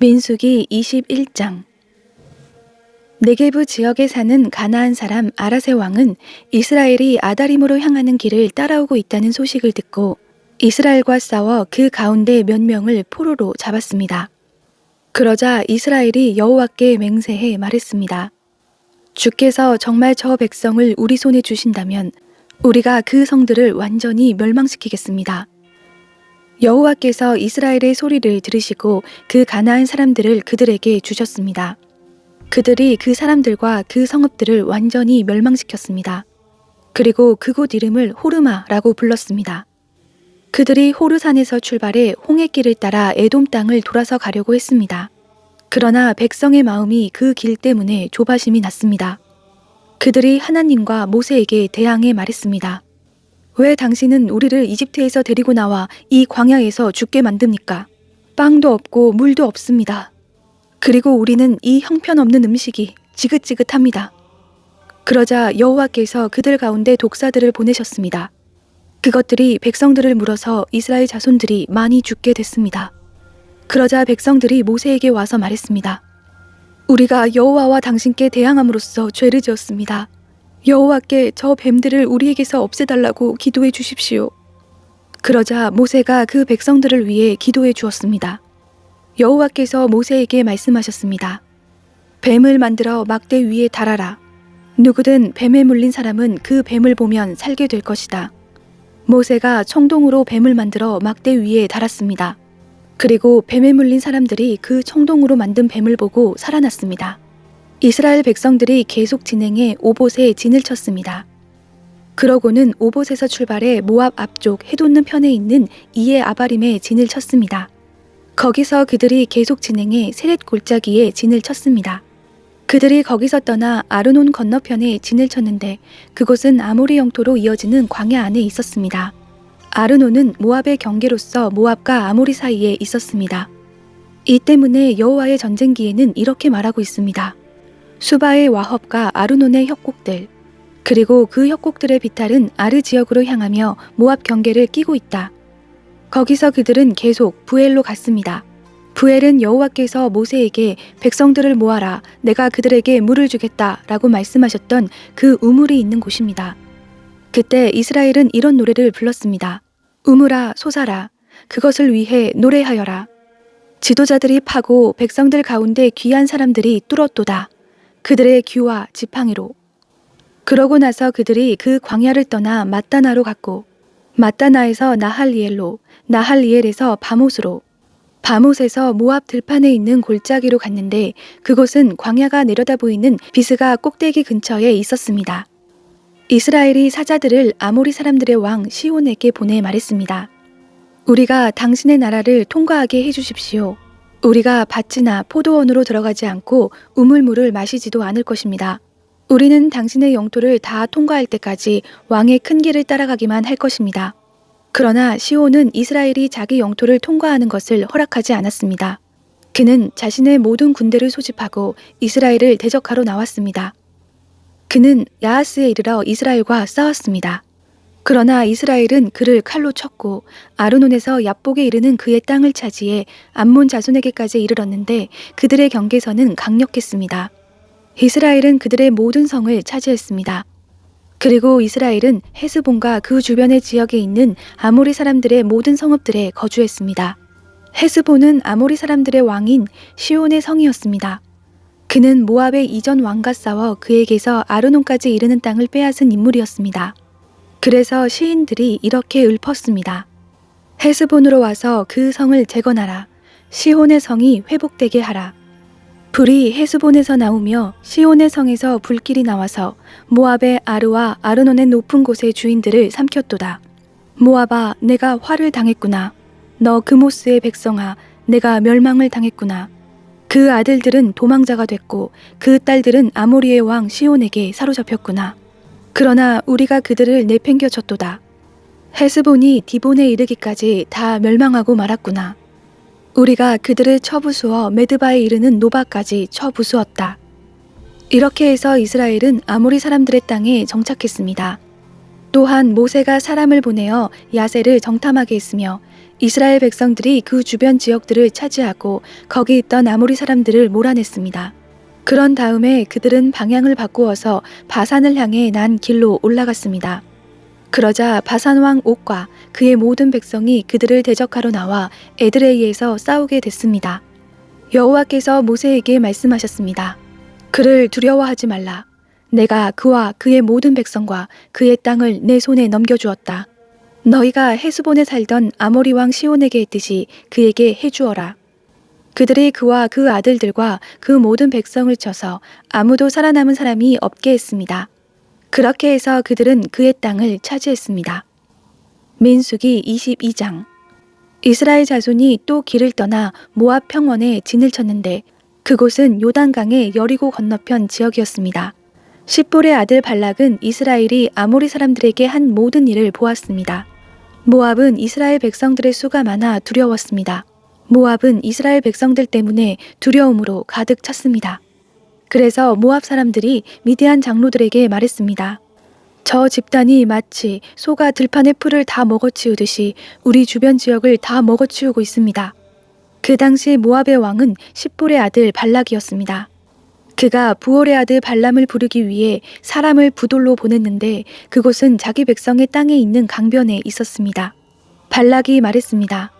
민수기 21장. 네게브 지역에 사는 가나안 사람 아라세 왕은 이스라엘이 아다림으로 향하는 길을 따라오고 있다는 소식을 듣고 이스라엘과 싸워 그 가운데 몇 명을 포로로 잡았습니다. 그러자 이스라엘이 여호와께 맹세해 말했습니다. 주께서 정말 저 백성을 우리 손에 주신다면 우리가 그 성들을 완전히 멸망시키겠습니다. 여호와께서 이스라엘의 소리를 들으시고 그 가나안 사람들을 그들에게 주셨습니다. 그들이 그 사람들과 그 성읍들을 완전히 멸망시켰습니다. 그리고 그곳 이름을 호르마라고 불렀습니다. 그들이 호르산에서 출발해 홍해길을 따라 에돔 땅을 돌아서 가려고 했습니다. 그러나 백성의 마음이 그 길 때문에 조바심이 났습니다. 그들이 하나님과 모세에게 대항해 말했습니다. 왜 당신은 우리를 이집트에서 데리고 나와 이 광야에서 죽게 만듭니까? 빵도 없고 물도 없습니다. 그리고 우리는 이 형편없는 음식이 지긋지긋합니다. 그러자 여호와께서 그들 가운데 독사들을 보내셨습니다. 그것들이 백성들을 물어서 이스라엘 자손들이 많이 죽게 됐습니다. 그러자 백성들이 모세에게 와서 말했습니다. 우리가 여호와와 당신께 대항함으로써 죄를 지었습니다. 여호와께 저 뱀들을 우리에게서 없애달라고 기도해 주십시오. 그러자 모세가 그 백성들을 위해 기도해 주었습니다. 여호와께서 모세에게 말씀하셨습니다. 뱀을 만들어 막대 위에 달아라. 누구든 뱀에 물린 사람은 그 뱀을 보면 살게 될 것이다. 모세가 청동으로 뱀을 만들어 막대 위에 달았습니다. 그리고 뱀에 물린 사람들이 그 청동으로 만든 뱀을 보고 살아났습니다. 이스라엘 백성들이 계속 진행해 오봇에 진을 쳤습니다. 그러고는 오봇에서 출발해 모압 앞쪽 해돋는 편에 있는 이에 아바림에 진을 쳤습니다. 거기서 그들이 계속 진행해 세렛 골짜기에 진을 쳤습니다. 그들이 거기서 떠나 아르논 건너편에 진을 쳤는데 그곳은 아모리 영토로 이어지는 광야 안에 있었습니다. 아르논은 모압의 경계로서 모압과 아모리 사이에 있었습니다. 이 때문에 여호와의 전쟁기에는 이렇게 말하고 있습니다. 수바의 와헙과 아르논의 협곡들, 그리고 그 협곡들의 비탈은 아르 지역으로 향하며 모압 경계를 끼고 있다. 거기서 그들은 계속 부엘로 갔습니다. 부엘은 여호와께서 모세에게 백성들을 모아라, 내가 그들에게 물을 주겠다 라고 말씀하셨던 그 우물이 있는 곳입니다. 그때 이스라엘은 이런 노래를 불렀습니다. 우물아 솟아라, 그것을 위해 노래하여라. 지도자들이 파고 백성들 가운데 귀한 사람들이 뚫었도다. 그들의 귀와 지팡이로. 그러고 나서 그들이 그 광야를 떠나 마따나로 갔고 마따나에서 나할리엘로, 나할리엘에서 바못으로, 바못에서 모압 들판에 있는 골짜기로 갔는데 그곳은 광야가 내려다 보이는 비스가 꼭대기 근처에 있었습니다. 이스라엘이 사자들을 아모리 사람들의 왕 시온에게 보내 말했습니다. 우리가 당신의 나라를 통과하게 해주십시오. 우리가 밭이나 포도원으로 들어가지 않고 우물물을 마시지도 않을 것입니다. 우리는 당신의 영토를 다 통과할 때까지 왕의 큰 길을 따라가기만 할 것입니다. 그러나 시온은 이스라엘이 자기 영토를 통과하는 것을 허락하지 않았습니다. 그는 자신의 모든 군대를 소집하고 이스라엘을 대적하러 나왔습니다. 그는 야하스에 이르러 이스라엘과 싸웠습니다. 그러나 이스라엘은 그를 칼로 쳤고 아르논에서 얍복에 이르는 그의 땅을 차지해 암몬 자손에게까지 이르렀는데 그들의 경계선은 강력했습니다. 이스라엘은 그들의 모든 성을 차지했습니다. 그리고 이스라엘은 헤스본과 그 주변의 지역에 있는 아모리 사람들의 모든 성읍들에 거주했습니다. 헤스본은 아모리 사람들의 왕인 시온의 성이었습니다. 그는 모압의 이전 왕과 싸워 그에게서 아르논까지 이르는 땅을 빼앗은 인물이었습니다. 그래서 시인들이 이렇게 읊었습니다. 헤스본으로 와서 그 성을 재건하라. 시온의 성이 회복되게 하라. 불이 헤스본에서 나오며 시온의 성에서 불길이 나와서 모압의 아르와 아르논의 높은 곳의 주인들을 삼켰도다. 모압아, 내가 화를 당했구나. 너 그모스의 백성아, 내가 멸망을 당했구나. 그 아들들은 도망자가 됐고 그 딸들은 아모리의 왕 시온에게 사로잡혔구나. 그러나 우리가 그들을 내팽겨쳤도다. 헤스본이 디본에 이르기까지 다 멸망하고 말았구나. 우리가 그들을 쳐부수어 메드바에 이르는 노바까지 쳐부수었다. 이렇게 해서 이스라엘은 아모리 사람들의 땅에 정착했습니다. 또한 모세가 사람을 보내어 야세를 정탐하게 했으며 이스라엘 백성들이 그 주변 지역들을 차지하고 거기 있던 아모리 사람들을 몰아냈습니다. 그런 다음에 그들은 방향을 바꾸어서 바산을 향해 난 길로 올라갔습니다. 그러자 바산 왕 옥과 그의 모든 백성이 그들을 대적하러 나와 에드레이에서 싸우게 됐습니다. 여호와께서 모세에게 말씀하셨습니다. 그를 두려워하지 말라. 내가 그와 그의 모든 백성과 그의 땅을 내 손에 넘겨주었다. 너희가 헤스본에 살던 아모리 왕 시온에게 했듯이 그에게 해주어라. 그들이 그와 그 아들들과 그 모든 백성을 쳐서 아무도 살아남은 사람이 없게 했습니다. 그렇게 해서 그들은 그의 땅을 차지했습니다. 민수기 22장. 이스라엘 자손이 또 길을 떠나 모압 평원에 진을 쳤는데 그곳은 요단강의 여리고 건너편 지역이었습니다. 십볼의 아들 발락은 이스라엘이 아모리 사람들에게 한 모든 일을 보았습니다. 모압은 이스라엘 백성들의 수가 많아 두려웠습니다. 모압은 이스라엘 백성들 때문에 두려움으로 가득 찼습니다. 그래서 모압 사람들이 미디안 장로들에게 말했습니다. 저 집단이 마치 소가 들판의 풀을 다 먹어치우듯이 우리 주변 지역을 다 먹어치우고 있습니다. 그 당시 모압의 왕은 십볼의 아들 발락이었습니다. 그가 부올의 아들 발람을 부르기 위해 사람을 부돌로 보냈는데 그곳은 자기 백성의 땅에 있는 강변에 있었습니다. 발락이 말했습니다.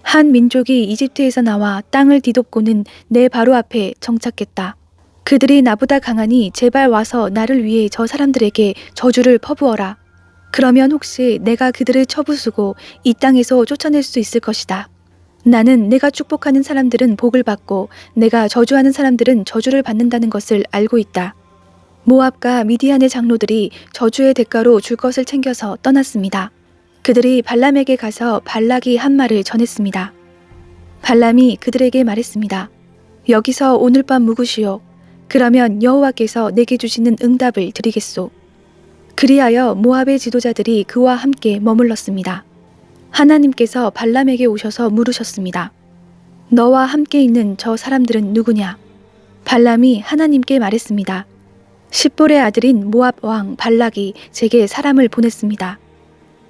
한 민족이 이집트에서 나와 땅을 뒤덮고는 내 바로 앞에 정착했다. 그들이 나보다 강하니 제발 와서 나를 위해 저 사람들에게 저주를 퍼부어라. 그러면 혹시 내가 그들을 쳐부수고 이 땅에서 쫓아낼 수 있을 것이다. 나는 내가 축복하는 사람들은 복을 받고 내가 저주하는 사람들은 저주를 받는다는 것을 알고 있다. 모압과 미디안의 장로들이 저주의 대가로 줄 것을 챙겨서 떠났습니다. 그들이 발람에게 가서 발락이 한 말을 전했습니다. 발람이 그들에게 말했습니다. 여기서 오늘 밤 묵으시오. 그러면 여호와께서 내게 주시는 응답을 드리겠소. 그리하여 모압의 지도자들이 그와 함께 머물렀습니다. 하나님께서 발람에게 오셔서 물으셨습니다. 너와 함께 있는 저 사람들은 누구냐? 발람이 하나님께 말했습니다. 십볼의 아들인 모압 왕 발락이 제게 사람을 보냈습니다.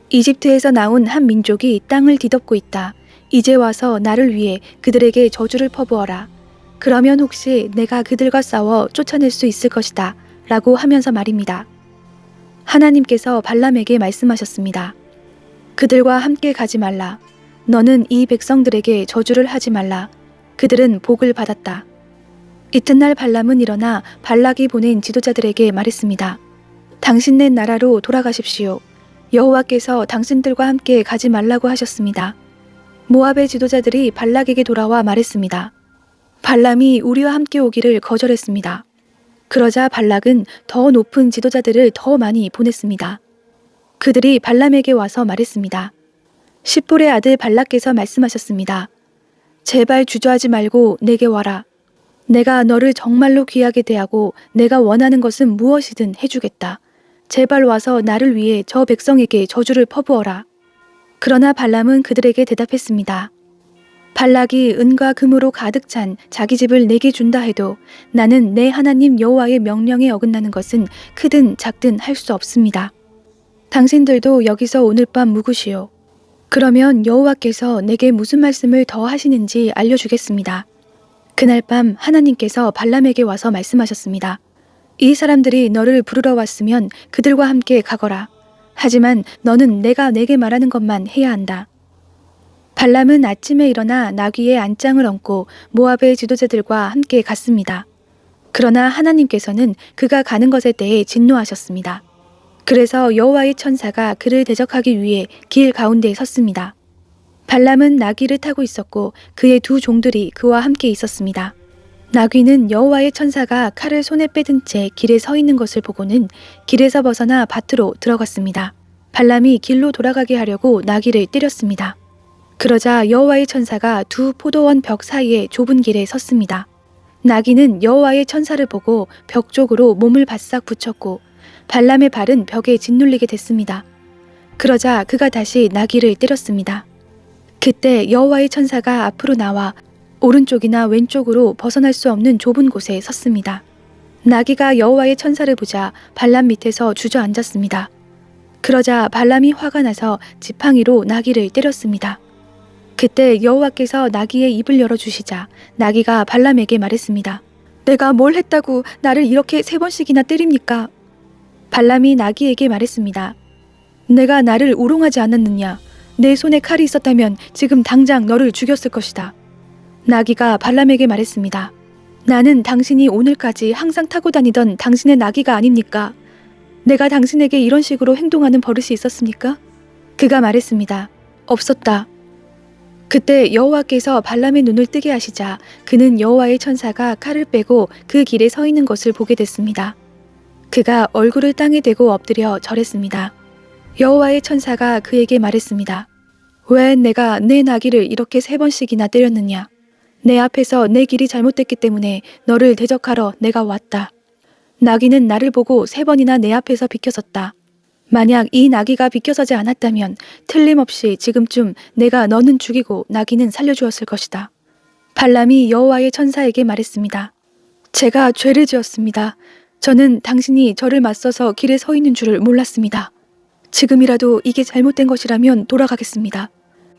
이집트에서 나온 한 민족이 땅을 뒤덮고 있다. 이제 와서 나를 위해 그들에게 저주를 퍼부어라. 그러면 혹시 내가 그들과 싸워 쫓아낼 수 있을 것이다. 라고 하면서 말입니다. 하나님께서 발람에게 말씀하셨습니다. 그들과 함께 가지 말라. 너는 이 백성들에게 저주를 하지 말라. 그들은 복을 받았다. 이튿날 발람은 일어나 발락이 보낸 지도자들에게 말했습니다. 당신네 나라로 돌아가십시오. 여호와께서 당신들과 함께 가지 말라고 하셨습니다. 모압의 지도자들이 발락에게 돌아와 말했습니다. 발람이 우리와 함께 오기를 거절했습니다. 그러자 발락은 더 높은 지도자들을 더 많이 보냈습니다. 그들이 발람에게 와서 말했습니다. 십볼의 아들 발락께서 말씀하셨습니다. 제발 주저하지 말고 내게 와라. 내가 너를 정말로 귀하게 대하고 내가 원하는 것은 무엇이든 해주겠다. 제발 와서 나를 위해 저 백성에게 저주를 퍼부어라. 그러나 발람은 그들에게 대답했습니다. 발락이 은과 금으로 가득 찬 자기 집을 내게 준다 해도 나는 내 하나님 여호와의 명령에 어긋나는 것은 크든 작든 할 수 없습니다. 당신들도 여기서 오늘 밤 묵으시오. 그러면 여호와께서 내게 무슨 말씀을 더 하시는지 알려주겠습니다. 그날 밤 하나님께서 발람에게 와서 말씀하셨습니다. 이 사람들이 너를 부르러 왔으면 그들과 함께 가거라. 하지만 너는 내가 내게 말하는 것만 해야 한다. 발람은 아침에 일어나 나귀의 안장을 얹고 모압의 지도자들과 함께 갔습니다. 그러나 하나님께서는 그가 가는 것에 대해 진노하셨습니다. 그래서 여호와의 천사가 그를 대적하기 위해 길 가운데에 섰습니다. 발람은 나귀를 타고 있었고 그의 두 종들이 그와 함께 있었습니다. 나귀는 여호와의 천사가 칼을 손에 빼든 채 길에 서 있는 것을 보고는 길에서 벗어나 밭으로 들어갔습니다. 발람이 길로 돌아가게 하려고 나귀를 때렸습니다. 그러자 여호와의 천사가 두 포도원 벽 사이에 좁은 길에 섰습니다. 나귀는 여호와의 천사를 보고 벽 쪽으로 몸을 바싹 붙였고 발람의 발은 벽에 짓눌리게 됐습니다. 그러자 그가 다시 나귀를 때렸습니다. 그때 여호와의 천사가 앞으로 나와 오른쪽이나 왼쪽으로 벗어날 수 없는 좁은 곳에 섰습니다. 나귀가 여호와의 천사를 보자 발람 밑에서 주저앉았습니다. 그러자 발람이 화가 나서 지팡이로 나귀를 때렸습니다. 그때 여호와께서 나귀의 입을 열어주시자 나귀가 발람에게 말했습니다. 내가 뭘 했다고 나를 이렇게 3번씩이나 때립니까? 발람이 나귀에게 말했습니다. 내가 나를 우롱하지 않았느냐? 내 손에 칼이 있었다면 지금 당장 너를 죽였을 것이다. 나귀가 발람에게 말했습니다. 나는 당신이 오늘까지 항상 타고 다니던 당신의 나귀가 아닙니까? 내가 당신에게 이런 식으로 행동하는 버릇이 있었습니까? 그가 말했습니다. 없었다. 그때 여호와께서 발람의 눈을 뜨게 하시자 그는 여호와의 천사가 칼을 빼고 그 길에 서 있는 것을 보게 됐습니다. 그가 얼굴을 땅에 대고 엎드려 절했습니다. 여호와의 천사가 그에게 말했습니다. 왜 내가 내 나귀를 이렇게 3번씩이나 때렸느냐? 내 앞에서 내 길이 잘못됐기 때문에 너를 대적하러 내가 왔다. 나귀는 나를 보고 3번이나 내 앞에서 비켜섰다. 만약 이 나귀가 비켜서지 않았다면 틀림없이 지금쯤 내가 너는 죽이고 나귀는 살려주었을 것이다. 발람이 여호와의 천사에게 말했습니다. 제가 죄를 지었습니다. 저는 당신이 저를 맞서서 길에 서 있는 줄을 몰랐습니다. 지금이라도 이게 잘못된 것이라면 돌아가겠습니다.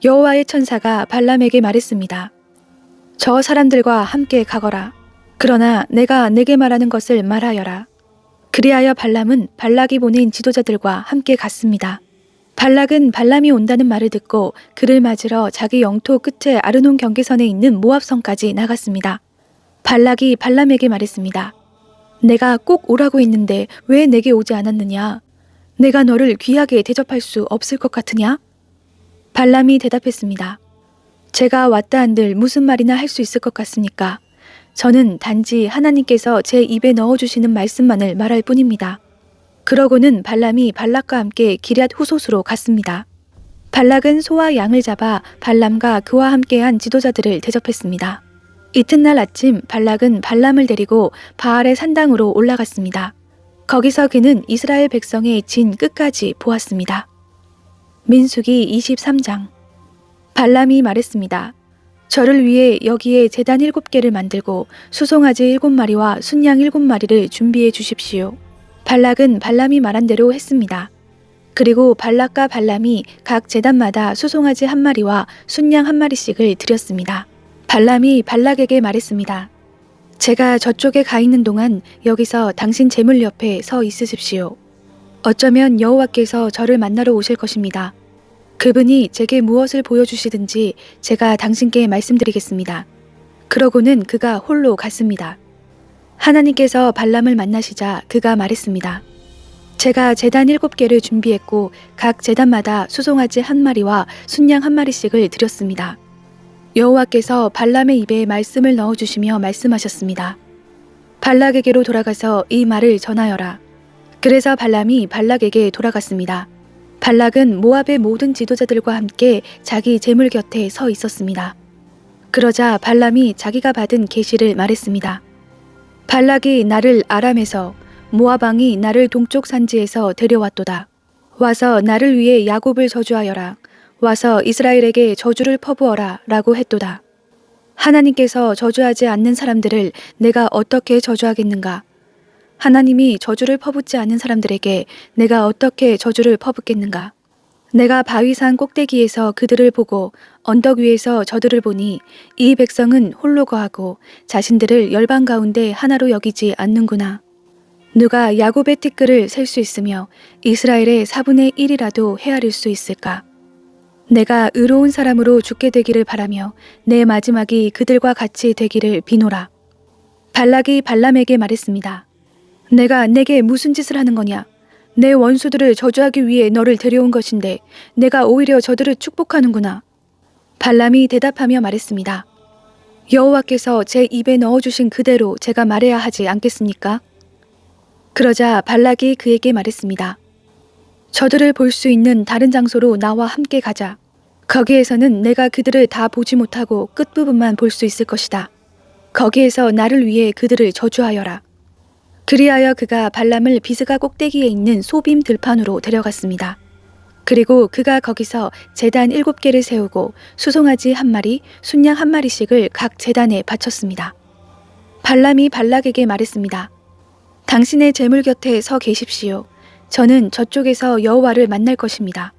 여호와의 천사가 발람에게 말했습니다. 저 사람들과 함께 가거라. 그러나 내가 내게 말하는 것을 말하여라. 그리하여 발람은 발락이 보낸 지도자들과 함께 갔습니다. 발락은 발람이 온다는 말을 듣고 그를 맞으러 자기 영토 끝에 아르논 경계선에 있는 모압성까지 나갔습니다. 발락이 발람에게 말했습니다. 내가 꼭 오라고 했는데 왜 내게 오지 않았느냐? 내가 너를 귀하게 대접할 수 없을 것 같으냐? 발람이 대답했습니다. 제가 왔다 한들 무슨 말이나 할 수 있을 것 같습니까? 저는 단지 하나님께서 제 입에 넣어주시는 말씀만을 말할 뿐입니다. 그러고는 발람이 발락과 함께 기럇 후솥으로 갔습니다. 발락은 소와 양을 잡아 발람과 그와 함께한 지도자들을 대접했습니다. 이튿날 아침 발락은 발람을 데리고 바알의 산당으로 올라갔습니다. 거기서 그는 이스라엘 백성의 진 끝까지 보았습니다. 민수기 23장. 발람이 말했습니다. 저를 위해 여기에 제단 7개를 만들고 수송아지 7마리와 순양 7마리를 준비해 주십시오. 발락은 발람이 말한 대로 했습니다. 그리고 발락과 발람이 각 제단마다 수송아지 1마리와 순양 1마리씩을 드렸습니다. 발람이 발락에게 말했습니다. 제가 저쪽에 가 있는 동안 여기서 당신 제물 옆에 서 있으십시오. 어쩌면 여호와께서 저를 만나러 오실 것입니다. 그분이 제게 무엇을 보여주시든지 제가 당신께 말씀드리겠습니다. 그러고는 그가 홀로 갔습니다. 하나님께서 발람을 만나시자 그가 말했습니다. 제가 제단 7개를 준비했고 각 제단마다 수송아지 1마리와 순양 1마리씩을 드렸습니다. 여호와께서 발람의 입에 말씀을 넣어주시며 말씀하셨습니다. 발락에게로 돌아가서 이 말을 전하여라. 그래서 발람이 발락에게 돌아갔습니다. 발락은 모압의 모든 지도자들과 함께 자기 제물 곁에 서 있었습니다. 그러자 발람이 자기가 받은 계시를 말했습니다. 발락이 나를 아람에서 모압 왕이 나를 동쪽 산지에서 데려왔도다. 와서 나를 위해 야곱을 저주하여라. 와서 이스라엘에게 저주를 퍼부어라 라고 했도다. 하나님께서 저주하지 않는 사람들을 내가 어떻게 저주하겠는가? 하나님이 저주를 퍼붓지 않은 사람들에게 내가 어떻게 저주를 퍼붓겠는가? 내가 바위산 꼭대기에서 그들을 보고 언덕 위에서 저들을 보니 이 백성은 홀로 거하고 자신들을 열방 가운데 하나로 여기지 않는구나. 누가 야곱의 티끌을 셀 수 있으며 이스라엘의 4분의 1이라도 헤아릴 수 있을까? 내가 의로운 사람으로 죽게 되기를 바라며 내 마지막이 그들과 같이 되기를 비노라. 발락이 발람에게 말했습니다. 내가 내게 무슨 짓을 하는 거냐? 내 원수들을 저주하기 위해 너를 데려온 것인데 내가 오히려 저들을 축복하는구나. 발람이 대답하며 말했습니다. 여호와께서 제 입에 넣어주신 그대로 제가 말해야 하지 않겠습니까? 그러자 발락이 그에게 말했습니다. 저들을 볼 수 있는 다른 장소로 나와 함께 가자. 거기에서는 내가 그들을 다 보지 못하고 끝부분만 볼 수 있을 것이다. 거기에서 나를 위해 그들을 저주하여라. 그리하여 그가 발람을 비스가 꼭대기에 있는 소빔 들판으로 데려갔습니다. 그리고 그가 거기서 제단 7개를 세우고 수송아지 1마리, 순양 1마리씩을 각 제단에 바쳤습니다. 발람이 발락에게 말했습니다. 당신의 제물 곁에 서 계십시오. 저는 저쪽에서 여호와를 만날 것입니다.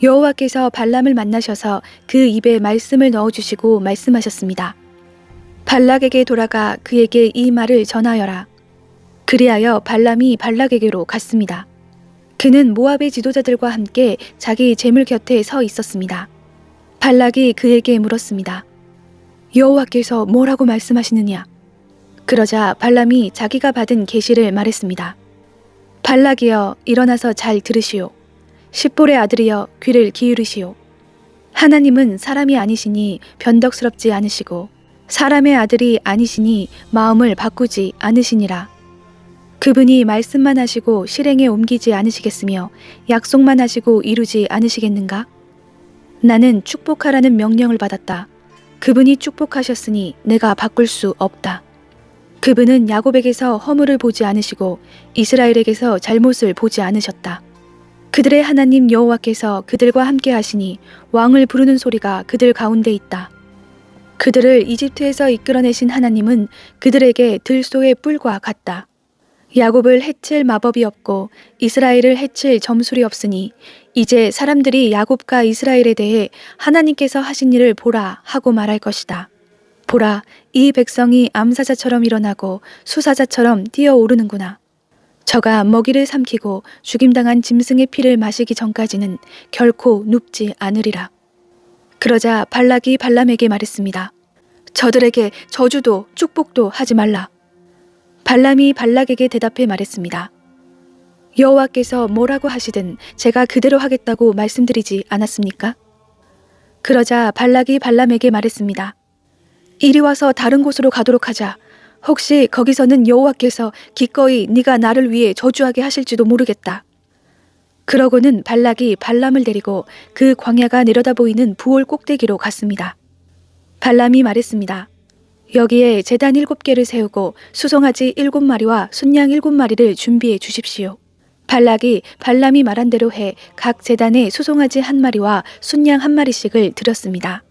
여호와께서 발람을 만나셔서 그 입에 말씀을 넣어주시고 말씀하셨습니다. 발락에게 돌아가 그에게 이 말을 전하여라. 그리하여 발람이 발락에게로 갔습니다. 그는 모압의 지도자들과 함께 자기 제물 곁에 서 있었습니다. 발락이 그에게 물었습니다. 여호와께서 뭐라고 말씀하시느냐? 그러자 발람이 자기가 받은 계시를 말했습니다. 발락이여, 일어나서 잘 들으시오. 십볼의 아들이여, 귀를 기울이시오. 하나님은 사람이 아니시니 변덕스럽지 않으시고 사람의 아들이 아니시니 마음을 바꾸지 않으시니라. 그분이 말씀만 하시고 실행에 옮기지 않으시겠으며 약속만 하시고 이루지 않으시겠는가? 나는 축복하라는 명령을 받았다. 그분이 축복하셨으니 내가 바꿀 수 없다. 그분은 야곱에게서 허물을 보지 않으시고 이스라엘에게서 잘못을 보지 않으셨다. 그들의 하나님 여호와께서 그들과 함께 하시니 왕을 부르는 소리가 그들 가운데 있다. 그들을 이집트에서 이끌어내신 하나님은 그들에게 들소의 뿔과 같다. 야곱을 해칠 마법이 없고 이스라엘을 해칠 점술이 없으니 이제 사람들이 야곱과 이스라엘에 대해 하나님께서 하신 일을 보라 하고 말할 것이다. 보라, 이 백성이 암사자처럼 일어나고 수사자처럼 뛰어오르는구나. 저가 먹이를 삼키고 죽임당한 짐승의 피를 마시기 전까지는 결코 눕지 않으리라. 그러자 발락이 발람에게 말했습니다. 저들에게 저주도 축복도 하지 말라. 발람이 발락에게 대답해 말했습니다. 여호와께서 뭐라고 하시든 제가 그대로 하겠다고 말씀드리지 않았습니까? 그러자 발락이 발람에게 말했습니다. 이리 와서 다른 곳으로 가도록 하자. 혹시 거기서는 여호와께서 기꺼이 네가 나를 위해 저주하게 하실지도 모르겠다. 그러고는 발락이 발람을 데리고 그 광야가 내려다 보이는 부올 꼭대기로 갔습니다. 발람이 말했습니다. 여기에 제단 7개를 세우고 수송아지 7마리와 순양 7마리를 준비해 주십시오. 발락이 발람이 말한 대로 해 각 제단에 수송아지 1마리와 순양 1마리씩을 드렸습니다.